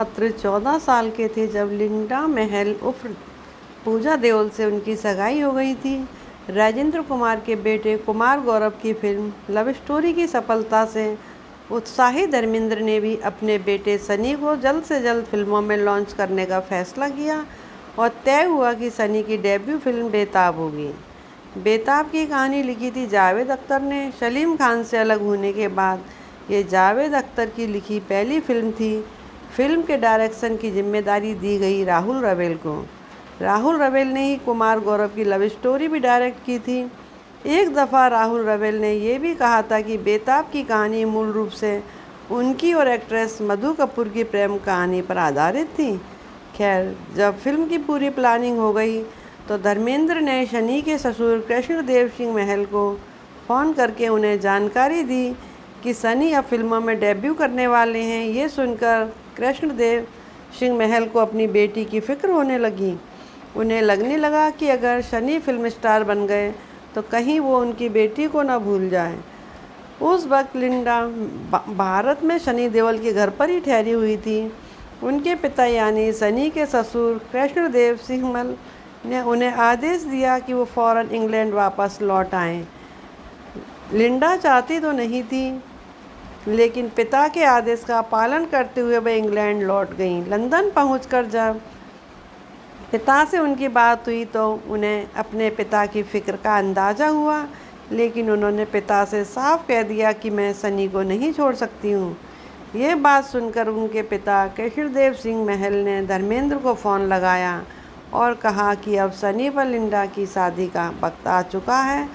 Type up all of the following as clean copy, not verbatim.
मात्र 14 साल के थे जब लिंडा महल उर्फ पूजा देओल से उनकी सगाई हो गई थी। राजेंद्र कुमार के बेटे कुमार गौरव की फिल्म लव स्टोरी की सफलता से उत्साहित धर्मेंद्र ने भी अपने बेटे सनी को जल्द से जल्द फिल्मों में लॉन्च करने का फैसला किया और तय हुआ कि सनी की डेब्यू फिल्म बेताब होगी। बेताब की कहानी लिखी थी जावेद अख्तर ने। सलीम खान से अलग होने के बाद ये जावेद अख्तर की लिखी पहली फिल्म थी। फिल्म के डायरेक्शन की जिम्मेदारी दी गई राहुल रवेल को। राहुल रवेल ने ही कुमार गौरव की लव स्टोरी भी डायरेक्ट की थी। एक दफ़ा राहुल रवेल ने यह भी कहा था कि बेताब की कहानी मूल रूप से उनकी और एक्ट्रेस मधु कपूर की प्रेम कहानी पर आधारित थी। खैर, जब फिल्म की पूरी प्लानिंग हो गई तो धर्मेंद्र ने सनी के ससुर कृष्णदेव सिंह महल को फ़ोन करके उन्हें जानकारी दी कि सनी अब फिल्मों में डेब्यू करने वाले हैं। ये सुनकर कृष्णदेव सिंह महल को अपनी बेटी की फ़िक्र होने लगी। उन्हें लगने लगा कि अगर सनी फिल्म स्टार बन गए तो कहीं वो उनकी बेटी को न भूल जाए। उस वक्त लिंडा भारत में सनी देओल के घर पर ही ठहरी हुई थी। उनके पिता यानी सनी के ससुर कृष्णदेव सिंह महल ने उन्हें आदेश दिया कि वो फ़ौरन इंग्लैंड वापस लौट आएं। लिंडा चाहती तो नहीं थी, लेकिन पिता के आदेश का पालन करते हुए वह इंग्लैंड लौट गईं। लंदन पहुंचकर जब पिता से उनकी बात हुई तो उन्हें अपने पिता की फ़िक्र का अंदाज़ा हुआ, लेकिन उन्होंने पिता से साफ कह दिया कि मैं सनी को नहीं छोड़ सकती हूँ। ये बात सुनकर उनके पिता कृष्णदेव सिंह महल ने धर्मेंद्र को फ़ोन लगाया और कहा कि अब सनी व लिंडा की शादी का वक्त आ चुका है।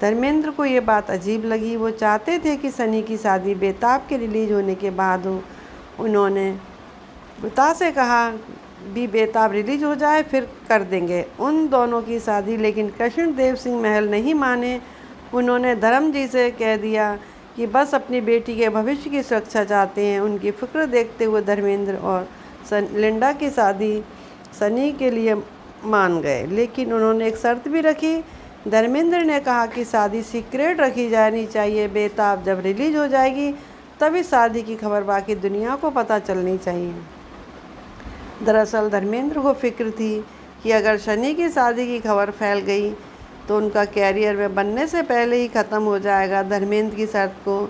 धर्मेंद्र को ये बात अजीब लगी। वो चाहते थे कि सनी की शादी बेताब के रिलीज़ होने के बाद हो। उन्होंने पिता से कहा भी बेताब रिलीज हो जाए फिर कर देंगे उन दोनों की शादी, लेकिन कृष्णदेव सिंह महल नहीं माने। उन्होंने धर्म जी से कह दिया कि बस अपनी बेटी के भविष्य की सुरक्षा चाहते हैं। उनकी फ़िक्र देखते हुए धर्मेंद्र और लिंडा की शादी सनी के लिए मान गए, लेकिन उन्होंने एक शर्त भी रखी। धर्मेंद्र ने कहा कि शादी सीक्रेट रखी जानी चाहिए। बेताब जब रिलीज हो जाएगी तभी शादी की खबर बाकी दुनिया को पता चलनी चाहिए। दरअसल धर्मेंद्र को फिक्र थी कि अगर सनी की शादी की खबर फैल गई तो उनका कैरियर में बनने से पहले ही ख़त्म हो जाएगा। धर्मेंद्र की शर्त को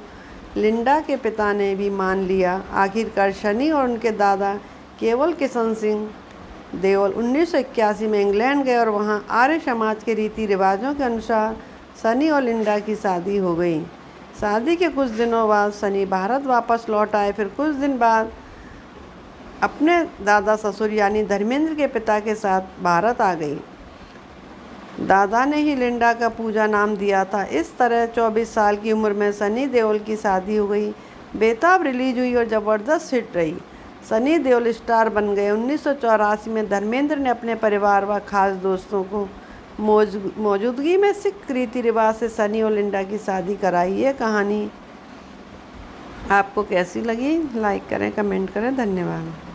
लिंडा के पिता ने भी मान लिया। आखिरकार सनी और उनके दादा केवल किशन सिंह देओल 1981 में इंग्लैंड गए और वहां आर्य समाज के रीति रिवाजों के अनुसार सनी और लिंडा की शादी हो गई। शादी के कुछ दिनों बाद सनी भारत वापस लौट आए। फिर कुछ दिन बाद अपने दादा ससुर यानी धर्मेंद्र के पिता के साथ भारत आ गई। दादा ने ही लिंडा का पूजा नाम दिया था। इस तरह 24 साल की उम्र में सनी देओल की शादी हो गई। बेताब रिलीज हुई और ज़बरदस्त हिट रही। सनी देओल स्टार बन गए। 1984 में धर्मेंद्र ने अपने परिवार व खास दोस्तों को मौजूदगी में सिख रीति रिवाज से सनी और लिंडा की शादी कराई। ये कहानी आपको कैसी लगी? लाइक करें, कमेंट करें। धन्यवाद।